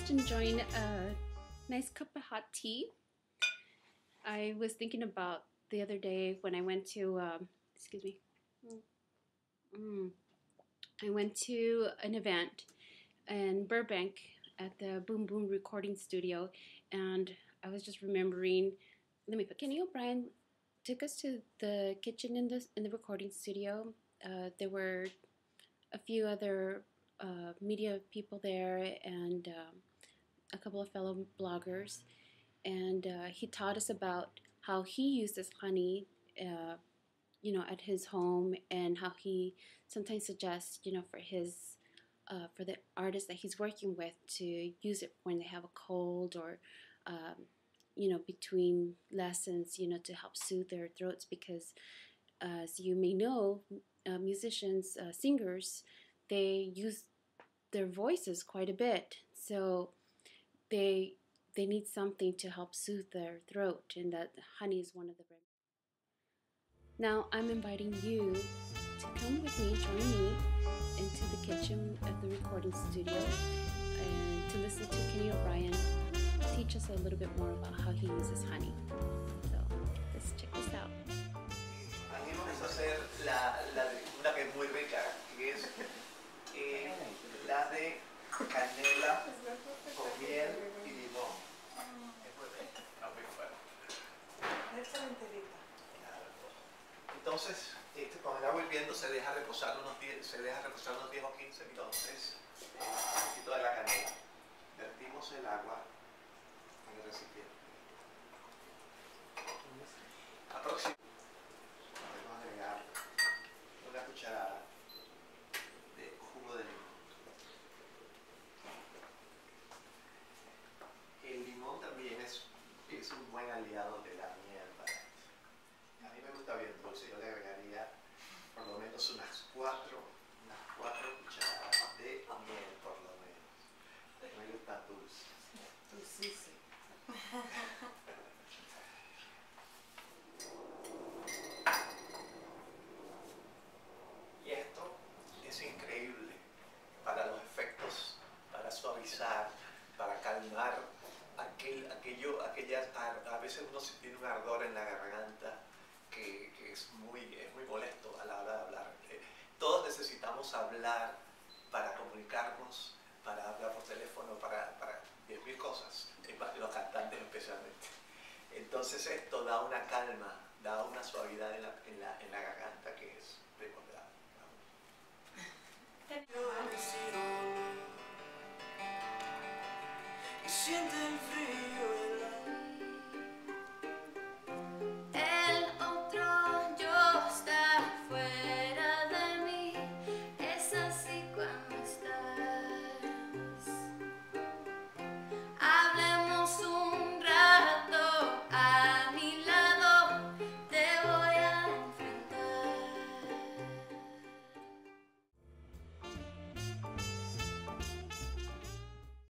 just enjoying a nice cup of hot tea. I was thinking about the other day when I went to, excuse me, I went to an event in Burbank at the Boom Boom recording studio, and I was just remembering. Kenny O'Brien took us to the kitchen in the recording studio. There were a few other media people there, and a couple of fellow bloggers, and he taught us about how he uses honey, at his home, and how he sometimes suggests, for the artists that he's working with to use it when they have a cold or, between lessons, to help soothe their throats because, as you may know, musicians, singers, they use their voices quite a bit, so they need something to help soothe their throat, and that honey is one of the remedies. Now I'm inviting you to come with me, join me into the kitchen of the recording studio and to listen to Kenny O'Brien teach us a little bit more about how he uses honey. So let's check this out. Aquí vamos a hacer una que es muy rica, que es la de canela con miel y limón. Es muy rica, está muy fuerte. Entonces, con el agua hirviendo se deja reposar unos 10 o 15 minutos. Un poquito de la canela. Vertimos el agua en el recipiente. Aproximadamente podemos agregar una cucharada de jugo de limón. El limón también es un buen aliado de la miel para esto. A mí me gusta bien dulce, yo le agregaría por lo menos unas 4 cucharadas de miel por lo menos. Me gusta dulce. Dulcísimo. Y esto es increíble para los efectos, para suavizar, para calmar a veces uno tiene un ardor en la garganta que es muy molesto a la hora de hablar. Todos necesitamos hablar para comunicarnos, para hablar por teléfono, para 10.000 cosas, los cantantes especialmente. Entonces esto da una calma, da una suavidad en la garganta.